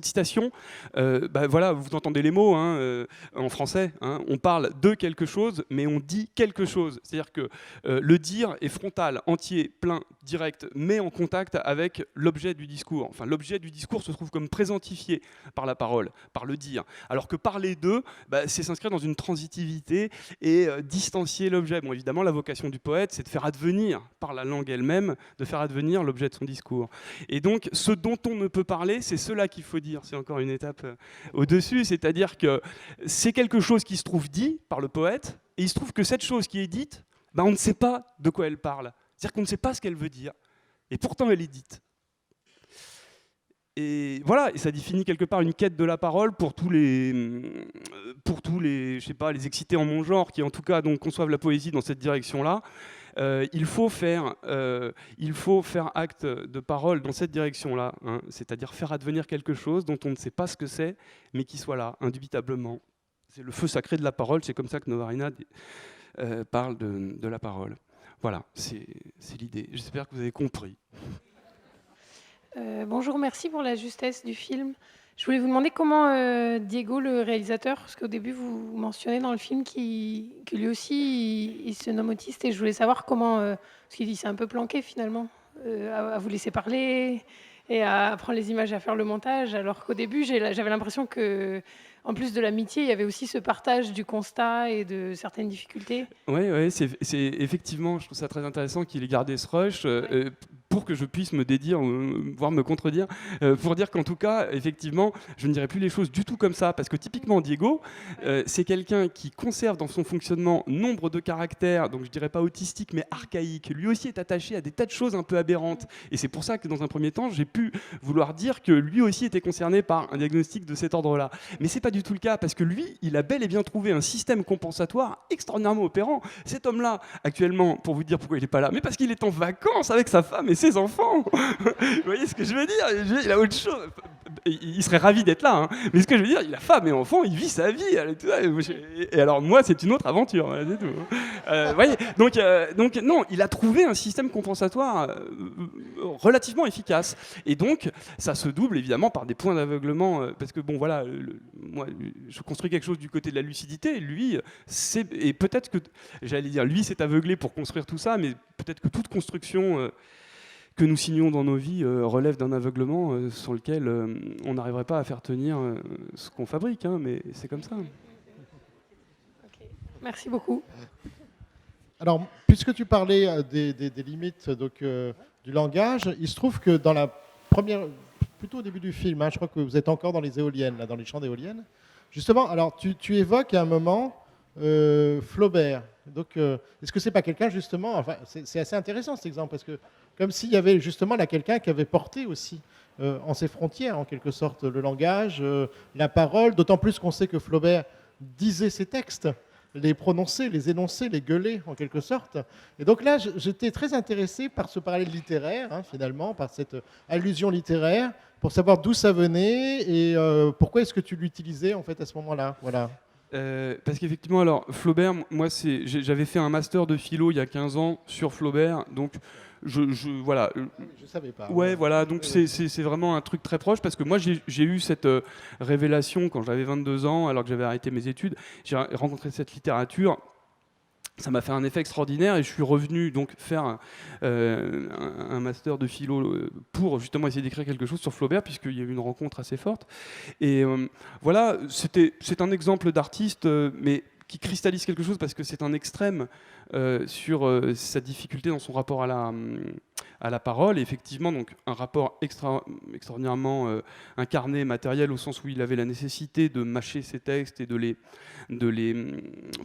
citation, voilà, vous entendez les mots en français. On parle de quelque chose, mais on dit quelque chose. C'est-à-dire que le dire est frontal, entier, plein, direct, mais en contact avec l'objet du discours. Enfin, l'objet du discours se trouve comme présentifié par la parole, par le dire. Alors que parler d'eux, c'est s'inscrire dans une transitivité et distancier l'objet. Bon, évidemment, la vocation du poète, c'est de faire advenir, par la langue elle-même, de faire advenir l'objet de son discours. Et donc, ce dont on ne peut parler, c'est cela qu'il faut dire. C'est encore une étape au-dessus, c'est-à-dire que c'est quelque chose qui se trouve dit par le poète, et il se trouve que cette chose qui est dite, bah, on ne sait pas de quoi elle parle. C'est-à-dire qu'on ne sait pas ce qu'elle veut dire. Et pourtant, elle est dite. Et voilà, et ça définit quelque part une quête de la parole pour tous les, je sais pas, les excités en mon genre, qui en tout cas donc conçoivent la poésie dans cette direction-là. Il faut faire acte de parole dans cette direction-là, hein, c'est-à-dire faire advenir quelque chose dont on ne sait pas ce que c'est, mais qui soit là, indubitablement. C'est le feu sacré de la parole, c'est comme ça que Novarina parle de la parole. Voilà, c'est l'idée. J'espère que vous avez compris. Bonjour, merci pour la justesse du film. Je voulais vous demander comment Diego, le réalisateur, parce qu'au début vous mentionnez dans le film que lui aussi il se nomme autiste, et je voulais savoir comment, parce qu'il s'est un peu planqué finalement, à vous laisser parler et à prendre les images et à faire le montage, alors qu'au début j'avais l'impression que, en plus de l'amitié, il y avait aussi ce partage du constat et de certaines difficultés. Oui, c'est effectivement, je trouve ça très intéressant qu'il ait gardé ce rush pour que je puisse me dédire, voire me contredire, pour dire qu'en tout cas, effectivement, je ne dirais plus les choses du tout comme ça, parce que typiquement Diego, c'est quelqu'un qui conserve dans son fonctionnement nombre de caractères, donc je dirais pas autistiques, mais archaïques. Lui aussi est attaché à des tas de choses un peu aberrantes, et c'est pour ça que dans un premier temps, j'ai pu vouloir dire que lui aussi était concerné par un diagnostic de cet ordre-là. Mais c'est pas du tout le cas, parce que lui, il a bel et bien trouvé un système compensatoire extraordinairement opérant. Cet homme-là, actuellement, pour vous dire pourquoi il n'est pas là, mais parce qu'il est en vacances avec sa femme et ses enfants. Vous voyez ce que je veux dire? Il a autre chose. Il serait ravi d'être là, hein. Mais ce que je veux dire, il a femme et enfant, il vit sa vie. Et alors moi, c'est une autre aventure, c'est tout. Voyez, donc non, il a trouvé un système compensatoire relativement efficace. Et donc, ça se double évidemment par des points d'aveuglement, parce que bon, voilà, moi, je construis quelque chose du côté de la lucidité. Et lui, et peut-être que, j'allais dire, lui s'est aveuglé pour construire tout ça, mais peut-être que toute construction que nous signons dans nos vies relève d'un aveuglement sur lequel on n'arriverait pas à faire tenir ce qu'on fabrique, hein, mais c'est comme ça. Okay. Merci beaucoup. Alors, puisque tu parlais des limites donc, du langage, il se trouve que dans la première, plutôt au début du film, hein, je crois que vous êtes encore dans les éoliennes, là, dans les champs d'éoliennes. Justement, alors tu évoques à un moment Flaubert. Donc, est-ce que c'est pas quelqu'un justement, enfin, c'est assez intéressant cet exemple, parce que comme s'il y avait justement là quelqu'un qui avait porté aussi en ses frontières, en quelque sorte, le langage, la parole, d'autant plus qu'on sait que Flaubert disait ses textes, les prononçait, les énonçait, les gueulait, en quelque sorte. Et donc là, j'étais très intéressé par ce parallèle littéraire, hein, finalement, par cette allusion littéraire, pour savoir d'où ça venait et pourquoi est-ce que tu l'utilisais, en fait, à ce moment-là. Voilà. Parce qu'effectivement, alors Flaubert, moi, j'avais fait un master de philo il y a 15 ans sur Flaubert, donc voilà. Je savais pas. Ouais, voilà, donc c'est vraiment un truc très proche, parce que moi, j'ai eu cette révélation quand j'avais 22 ans, alors que j'avais arrêté mes études. J'ai rencontré cette littérature. Ça m'a fait un effet extraordinaire et je suis revenu donc faire un master de philo pour justement essayer d'écrire quelque chose sur Flaubert, puisqu'il y a eu une rencontre assez forte. Et voilà, c'est un exemple d'artiste, mais qui cristallise quelque chose, parce que c'est un extrême sur sa difficulté dans son rapport à la parole. Et effectivement, donc, un rapport extraordinairement incarné, matériel, au sens où il avait la nécessité de mâcher ses textes et de les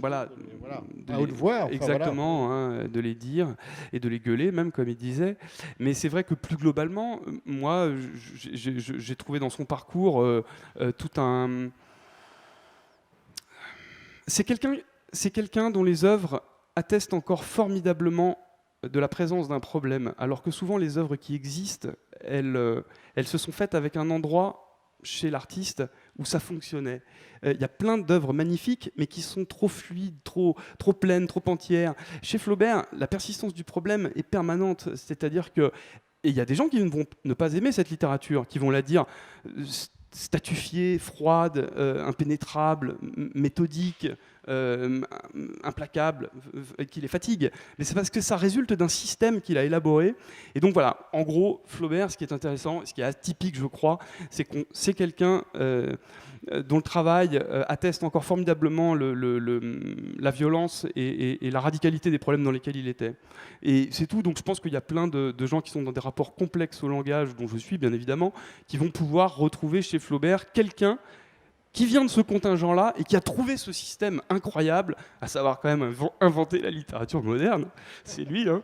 à haute voix, enfin, exactement, voilà. hein, de les dire et de les gueuler, même comme il disait. Mais c'est vrai que plus globalement, moi, j'ai trouvé dans son parcours tout un... C'est quelqu'un dont les œuvres attestent encore formidablement de la présence d'un problème, alors que souvent les œuvres qui existent, elles se sont faites avec un endroit chez l'artiste où ça fonctionnait. Il y a plein d'œuvres magnifiques, mais qui sont trop fluides, trop pleines, trop entières. Chez Flaubert, la persistance du problème est permanente, c'est-à-dire que... Et il y a des gens qui vont ne pas aimer cette littérature, qui vont la dire statufiée, froide, impénétrable, méthodique, implacable, qui les fatigue. Mais c'est parce que ça résulte d'un système qu'il a élaboré. Et donc voilà, en gros, Flaubert, ce qui est intéressant, ce qui est atypique, je crois, c'est quelqu'un dont le travail atteste encore formidablement la violence et la radicalité des problèmes dans lesquels il était. Et c'est tout. Donc je pense qu'il y a plein de gens qui sont dans des rapports complexes au langage, dont je suis bien évidemment, qui vont pouvoir retrouver chez Flaubert quelqu'un qui vient de ce contingent-là et qui a trouvé ce système incroyable, à savoir quand même inventer la littérature moderne, c'est lui, hein,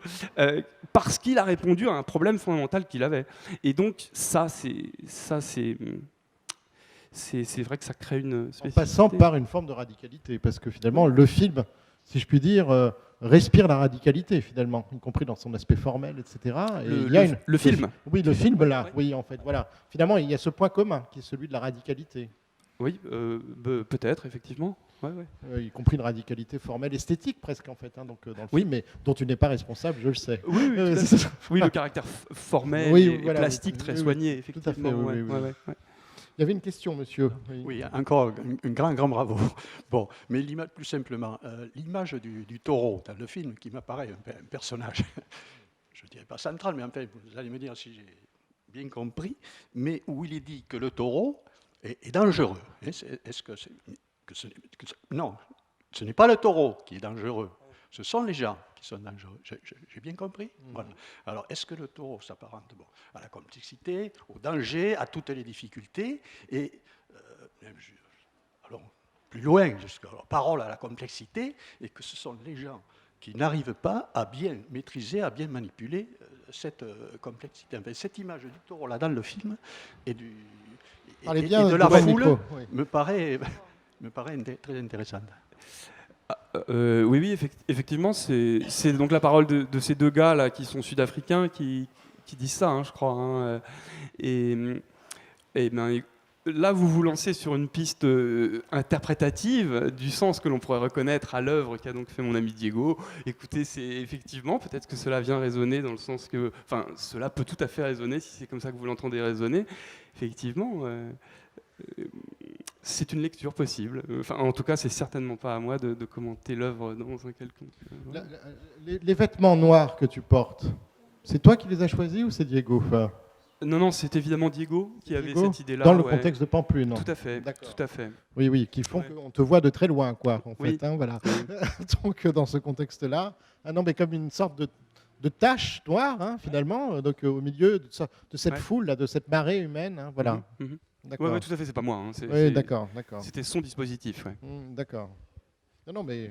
parce qu'il a répondu à un problème fondamental qu'il avait. Et donc ça, c'est vrai que ça crée une spécificité. En passant par une forme de radicalité, parce que finalement, le film, si je puis dire, respire la radicalité, finalement, y compris dans son aspect formel, etc. Et le film. Oui, le film, là, oui, en fait, voilà. Finalement, il y a ce point commun, qui est celui de la radicalité. Oui, peut-être, effectivement. Ouais, ouais. Y compris une radicalité formelle, esthétique, presque, en fait, hein, donc, dans le film, mais dont tu n'es pas responsable, je le sais. Oui, oui, le caractère formel et plastique très soigné, effectivement. Tout à fait, oui. Il y avait une question, monsieur. Oui, encore un grand bravo. Bon, mais plus simplement, l'image du taureau dans le film qui m'apparaît un personnage, je ne dirais pas central, mais enfin, vous allez me dire si j'ai bien compris, mais où il est dit que le taureau est dangereux. Est-ce que non, ce n'est pas le taureau qui est dangereux, ce sont les gens qui sont dangereux. J'ai bien compris. Voilà. Alors, est-ce que le taureau s'apparente à la complexité, au danger, à toutes les difficultés, et allons plus loin, jusqu'à la parole à la complexité, et que ce sont les gens qui n'arrivent pas à bien maîtriser, à bien manipuler cette complexité. Enfin, cette image du taureau là dans le film et de la foule me paraît très intéressante. Oui, effectivement, c'est donc la parole de ces deux gars là qui sont sud-africains qui disent ça, hein, je crois. Hein, et ben, là, vous vous lancez sur une piste interprétative du sens que l'on pourrait reconnaître à l'œuvre qu'a donc fait mon ami Diego. Écoutez, c'est effectivement, peut-être que cela vient résonner dans le sens que, enfin, cela peut tout à fait résonner si c'est comme ça que vous l'entendez résonner. Effectivement. C'est une lecture possible. Enfin, en tout cas, c'est certainement pas à moi de commenter l'œuvre dans un quelconque. Les vêtements noirs que tu portes, c'est toi qui les as choisis ou c'est Diego? Non, c'est évidemment Diego qui avait cette idée-là. Dans le contexte de Pamplune. Tout à fait. Tout à fait. Oui, qui font qu'on te voit de très loin, quoi. En oui. fait, hein, voilà. Donc, dans ce contexte-là, non, mais comme une sorte de tache noire, hein, finalement, donc au milieu de cette foule, là, de cette marée humaine, hein, voilà. D'accord. Oui, tout à fait, c'est pas moi. Hein. Oui, d'accord. C'était son dispositif. Ouais. D'accord. Non, mais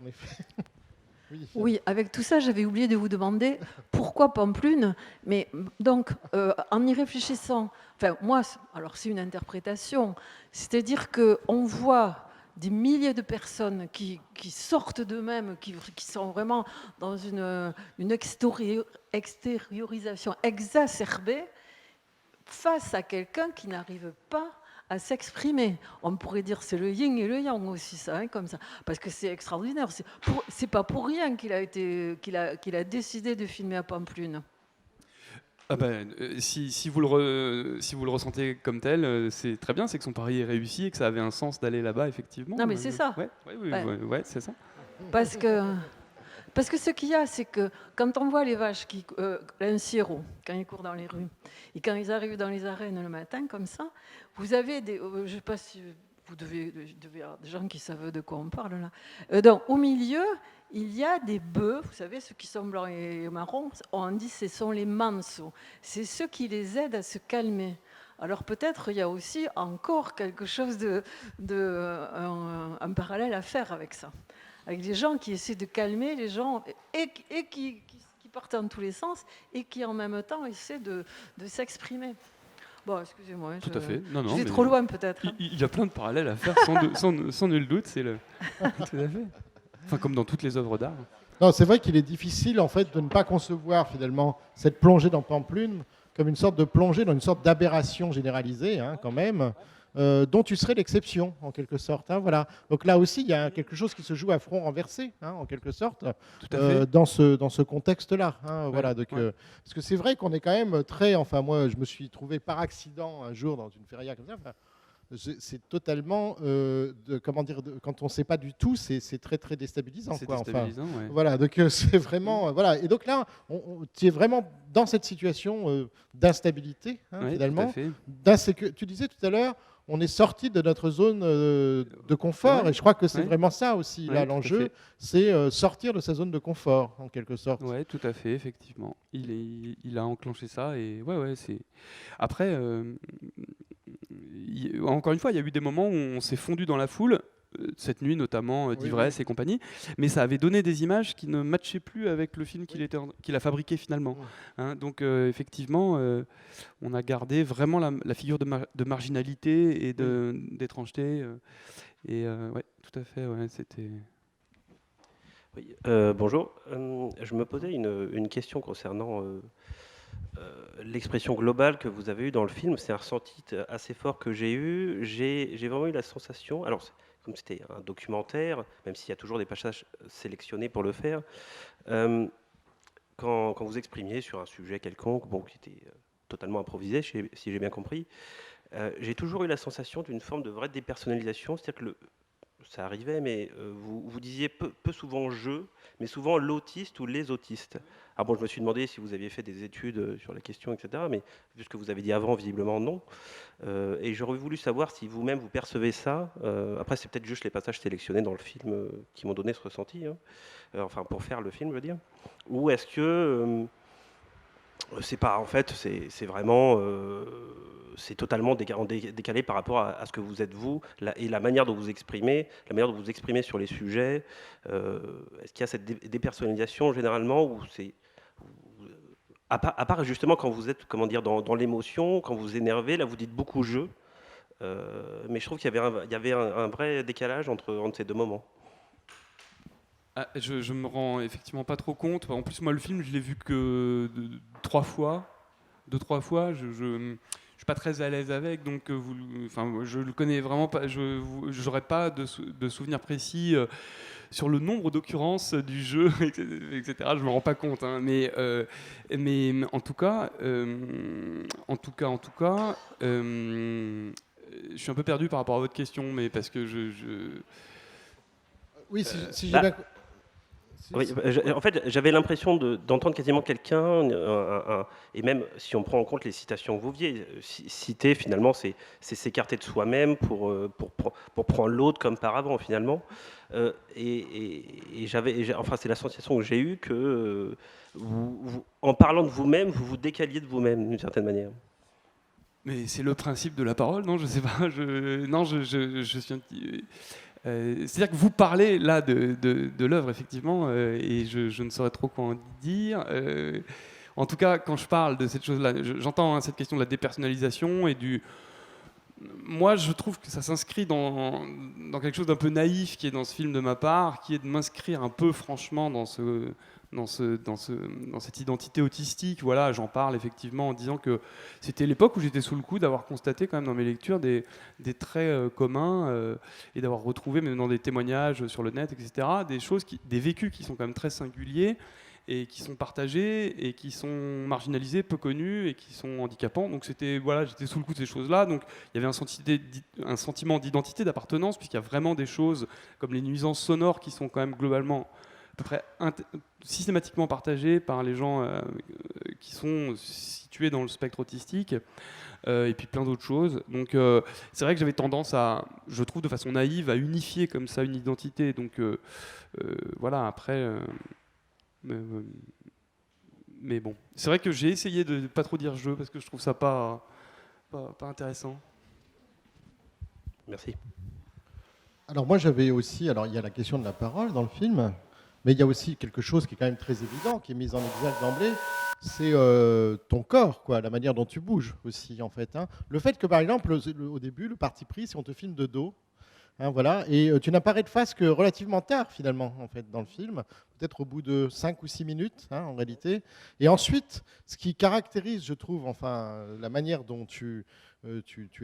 en effet. Oui, avec tout ça, j'avais oublié de vous demander pourquoi Pamplune. Mais donc, en y réfléchissant, enfin, moi, alors c'est une interprétation, c'est-à-dire qu'on voit des milliers de personnes qui sortent d'eux-mêmes, qui sont vraiment dans une extériorisation exacerbée, face à quelqu'un qui n'arrive pas à s'exprimer. On pourrait dire c'est le yin et le yang aussi, ça, hein, comme ça, parce que c'est extraordinaire. C'est pas pour rien qu'il a décidé de filmer à Pamplune. Ah ben, si vous le ressentez comme tel, c'est très bien, c'est que son pari est réussi et que ça avait un sens d'aller là-bas, effectivement. Non, mais c'est ça. Ouais, c'est ça. Parce que ce qu'il y a, c'est que quand on voit les vaches, un sirop, quand ils courent dans les rues, et quand ils arrivent dans les arènes le matin, comme ça, vous avez je ne sais pas si vous devez avoir des gens qui savent de quoi on parle là. Donc, au milieu, il y a des bœufs, vous savez, ceux qui sont blancs et marrons, on dit que ce sont les mansos. C'est ceux qui les aident à se calmer. Alors peut-être il y a aussi encore quelque chose un parallèle à faire avec ça. Avec des gens qui essaient de calmer les gens et qui partent dans tous les sens et qui en même temps essaient de s'exprimer. Bon, excusez-moi, tout à fait. Non, je vais trop loin peut-être. Il y a plein de parallèles à faire sans nul doute. Tout à fait. Enfin, comme dans toutes les œuvres d'art. Non, c'est vrai qu'il est difficile en fait de ne pas concevoir finalement cette plongée dans Pamplune comme une sorte de plongée dans une sorte d'aberration généralisée, hein, quand même. Dont tu serais l'exception, en quelque sorte. Hein, voilà. Donc là aussi, il y a quelque chose qui se joue à front renversé, hein, en quelque sorte, dans ce contexte-là. Hein, voilà, donc, parce que c'est vrai qu'on est quand même très... Enfin, moi, je me suis trouvé par accident un jour dans une feria comme ça. Enfin, c'est totalement... comment dire, quand on ne sait pas du tout, c'est très, très déstabilisant. C'est quoi, déstabilisant, enfin, voilà, donc c'est vraiment... voilà. Et donc là, tu es vraiment dans cette situation d'instabilité, hein, finalement. Tu disais tout à l'heure, on est sorti de notre zone de confort, et je crois que c'est vraiment ça aussi, là, l'enjeu, c'est sortir de sa zone de confort, en quelque sorte. Oui, tout à fait, effectivement. Il a enclenché ça, et c'est... Après, encore une fois, il y a eu des moments où on s'est fondu dans la foule, cette nuit notamment, d'ivresse et compagnie, mais ça avait donné des images qui ne matchaient plus avec le film qu'il a fabriqué finalement. Hein, donc effectivement, on a gardé vraiment la figure de marginalité et d'étrangeté. Ouais, tout à fait, ouais, c'était... Oui, bonjour. Je me posais une question concernant l'expression globale que vous avez eue dans le film. C'est un ressenti assez fort que j'ai eu. J'ai vraiment eu la sensation, alors comme c'était un documentaire, même s'il y a toujours des passages sélectionnés pour le faire, quand vous exprimiez sur un sujet quelconque, bon, qui était totalement improvisé, si j'ai bien compris, j'ai toujours eu la sensation d'une forme de vraie dépersonnalisation, c'est-à-dire que ça arrivait, mais vous disiez peu souvent « je », mais souvent l'autiste ou les autistes. Alors bon, je me suis demandé si vous aviez fait des études sur la question, etc., mais vu ce que vous avez dit avant, visiblement non. Et j'aurais voulu savoir si vous-même vous percevez ça. Après, c'est peut-être juste les passages sélectionnés dans le film qui m'ont donné ce ressenti, hein. Enfin, pour faire le film, je veux dire. Ou est-ce que... c'est pas, en fait, c'est vraiment, c'est totalement décalé par rapport à ce que vous êtes vous, et la manière dont vous exprimez, sur les sujets. Est-ce qu'il y a cette dépersonnalisation généralement, ou c'est, à part justement quand vous êtes, comment dire, dans l'émotion, quand vous vous énervez, là vous dites beaucoup je, mais je trouve qu'il y avait un vrai décalage entre ces deux moments. Je me rends effectivement pas trop compte. En plus, moi, le film, je l'ai vu que 2-3 fois. Je suis pas très à l'aise avec, donc je le connais vraiment pas. Je n'aurais pas de souvenir précis sur le nombre d'occurrences du jeu, etc. Je me rends pas compte, hein. Mais en tout cas, je suis un peu perdu par rapport à votre question, mais parce que Oui, si j'ai bien... Oui, en fait, j'avais l'impression d'entendre quasiment quelqu'un, et même si on prend en compte les citations que vous venez citer, finalement, c'est s'écarter de soi-même pour prendre l'autre comme par avant, finalement. Enfin, c'est la sensation que j'ai eue que, en parlant de vous-même, vous vous décaliez de vous-même, d'une certaine manière. Mais c'est le principe de la parole, non? Je sais pas. Je suis un petit... c'est-à-dire que vous parlez là de l'œuvre, effectivement, et je ne saurais trop quoi en dire. En tout cas, quand je parle de cette chose-là, j'entends cette question de la dépersonnalisation et du... Moi, je trouve que ça s'inscrit dans quelque chose d'un peu naïf qui est dans ce film de ma part, qui est de m'inscrire un peu franchement dans cette identité autistique. Voilà, j'en parle effectivement en disant que c'était l'époque où j'étais sous le coup d'avoir constaté quand même dans mes lectures des traits communs et d'avoir retrouvé, même dans des témoignages sur le net, etc., des vécus qui sont quand même très singuliers et qui sont partagés et qui sont marginalisés, peu connus et qui sont handicapants. Donc j'étais sous le coup de ces choses-là. Donc il y avait un sentiment d'identité, d'appartenance, puisqu'il y a vraiment des choses comme les nuisances sonores qui sont quand même globalement à peu près systématiquement partagées par les gens qui sont situés dans le spectre autistique, et puis plein d'autres choses. Donc c'est vrai que j'avais tendance à, je trouve de façon naïve, à unifier comme ça une identité. Donc voilà, après... mais bon, c'est vrai que j'ai essayé de pas trop dire jeu parce que je trouve ça pas intéressant. Merci. Alors moi j'avais aussi, alors il y a la question de la parole dans le film, mais il y a aussi quelque chose qui est quand même très évident, qui est mis en exergue d'emblée, c'est ton corps, quoi, la manière dont tu bouges aussi en fait, hein. Le fait que par exemple au début le parti pris, si on te filme de dos, hein, voilà, et tu n'apparais de face que relativement tard finalement en fait dans le film, peut-être au bout de 5 ou 6 minutes, hein, en réalité. Et ensuite, ce qui caractérise, je trouve, enfin la manière dont tu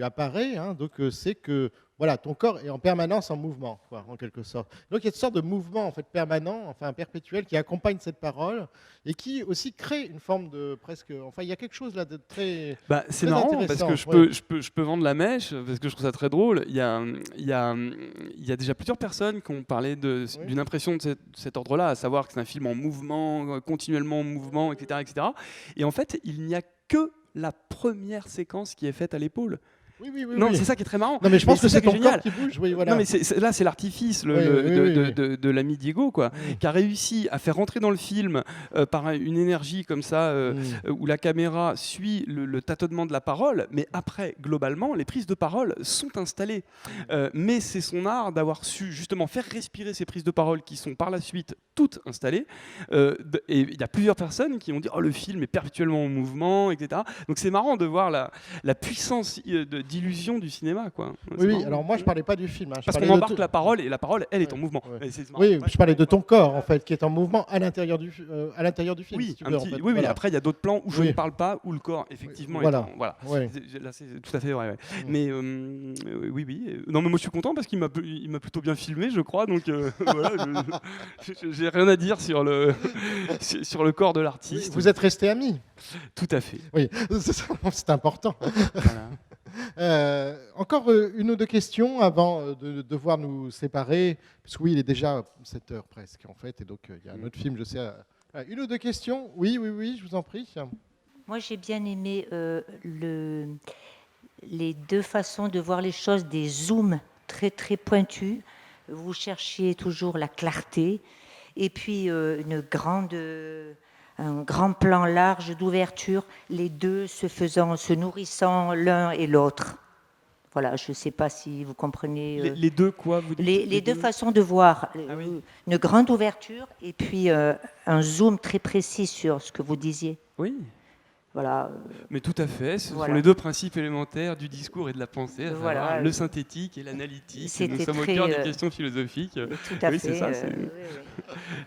apparais, hein, donc c'est que voilà, ton corps est en permanence en mouvement, quoi, en quelque sorte. Donc il y a une sorte de mouvement en fait permanent, enfin perpétuel, qui accompagne cette parole et qui aussi crée une forme de presque, enfin il y a quelque chose là de très. C'est très marrant parce que je peux vendre la mèche parce que je trouve ça très drôle. Il y a déjà plusieurs personnes qui ont parlé d'une impression de cet ordre-là, à savoir que c'est un film en mouvement, continuellement en mouvement, etc., etc. Et en fait, il n'y a que la première séquence qui est faite à l'épaule. Non, c'est ça qui est très marrant. Non, mais je pense que c'est ça qui est ton génial. corps qui bouge. Oui, voilà. Non, mais là, c'est l'artifice de l'ami Diego, quoi, qui a réussi à faire rentrer dans le film par une énergie comme ça, où la caméra suit le tâtonnement de la parole, mais après, globalement, les prises de parole sont installées. Mais c'est son art d'avoir su justement faire respirer ces prises de parole qui sont par la suite toutes installées. Et il y a plusieurs personnes qui ont dit « Oh, le film est perpétuellement en mouvement, etc. » Donc c'est marrant de voir la puissance d'illusion du cinéma, quoi. Oui, alors moi je parlais pas du film. Parce qu'on embarque la parole et la parole, elle, est en mouvement. Oui, je parlais de ton corps en fait, qui est en mouvement à l'intérieur du film. Oui, si tu veux, en fait. oui, après il y a d'autres plans où je ne parle pas, où le corps effectivement est en... Voilà. Là c'est tout à fait vrai. Mais oui. Non, mais moi je suis content parce qu'il m'a plutôt bien filmé, je crois. Donc voilà, j'ai rien à dire sur le corps de l'artiste. Vous êtes restés amis. Tout à fait. Oui, c'est important. Encore une ou deux questions avant de devoir nous séparer, puisque oui, il est déjà 7h presque en fait, et donc il y a un autre film, je sais. Une ou deux questions. Oui, je vous en prie. Moi, j'ai bien aimé les deux façons de voir les choses, des zooms très très pointus. Vous cherchiez toujours la clarté, et puis un grand plan large d'ouverture, les deux se nourrissant l'un et l'autre. Voilà, je ne sais pas si vous comprenez. Les deux quoi vous dites les deux façons de voir. Une grande ouverture et puis un zoom très précis sur ce que vous disiez. Oui. Voilà. Mais tout à fait, ce sont les deux principes élémentaires du discours et de la pensée, à savoir le synthétique et l'analytique. Nous sommes au cœur des questions philosophiques. Tout à fait. C'est ça.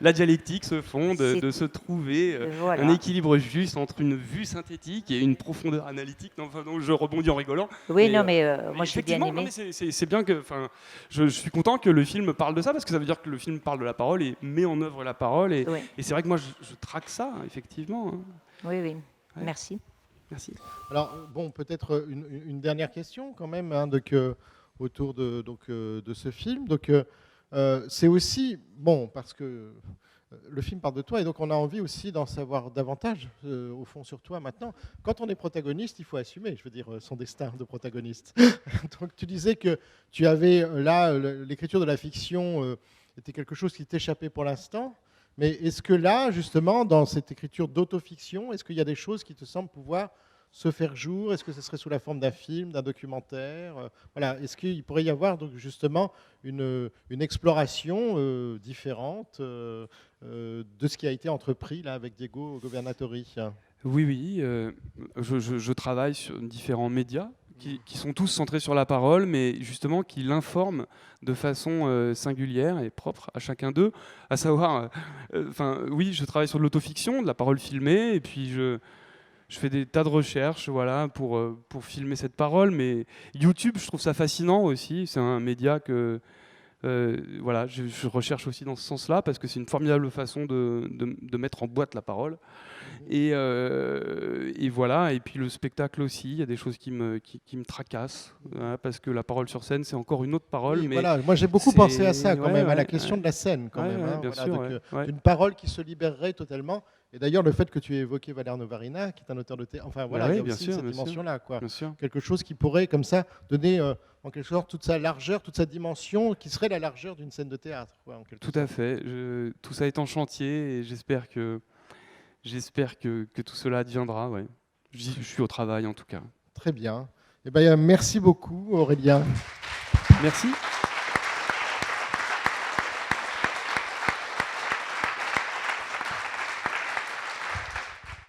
La dialectique se fonde de se trouver un équilibre juste entre une vue synthétique et une profondeur analytique. Donc, je rebondis en rigolant. Oui, moi j'ai bien aimé. C'est bien que, je suis content que le film parle de ça parce que ça veut dire que le film parle de la parole et met en œuvre la parole. Et c'est vrai que moi je traque ça, effectivement. Oui. Ouais. Merci. Alors, peut-être une dernière question quand même autour de ce film. Donc, c'est aussi, parce que le film parle de toi et donc on a envie aussi d'en savoir davantage, au fond, sur toi maintenant. Quand on est protagoniste, il faut assumer, je veux dire, son destin de protagoniste. Donc, tu disais que tu avais là, l'écriture de la fiction était quelque chose qui t'échappait pour l'instant. Mais est-ce que là, justement, dans cette écriture d'autofiction, est-ce qu'il y a des choses qui te semblent pouvoir se faire jour? Est-ce que ce serait sous la forme d'un film, d'un documentaire? Voilà. Est-ce qu'il pourrait y avoir donc, justement une exploration différente de ce qui a été entrepris là, avec Diego Governatori? Oui. Je travaille sur différents médias qui sont tous centrés sur la parole, mais justement qui l'informent de façon singulière et propre à chacun d'eux. À savoir, oui, je travaille sur de l'autofiction, de la parole filmée, et puis je fais des tas de recherches pour filmer cette parole. Mais YouTube, je trouve ça fascinant aussi. C'est un média que je recherche aussi dans ce sens-là, parce que c'est une formidable façon de mettre en boîte la parole. Et voilà, et puis le spectacle aussi, il y a des choses qui me tracassent, parce que la parole sur scène, c'est encore une autre parole. Oui, mais voilà. Moi, j'ai beaucoup pensé à ça, quand même, à la question de la scène, quand même. Bien sûr, une parole qui se libérerait totalement. Et d'ailleurs, le fait que tu aies évoqué Valère Novarina, qui est un auteur de théâtre, il y a aussi cette dimension-là. Quelque chose qui pourrait, comme ça, donner en quelque sorte toute sa largeur, toute sa dimension, qui serait la largeur d'une scène de théâtre. Tout à fait. Tout ça est en chantier et j'espère que tout cela adviendra. Ouais. Je suis au travail, en tout cas. Très bien. Merci beaucoup, Aurélien. Merci.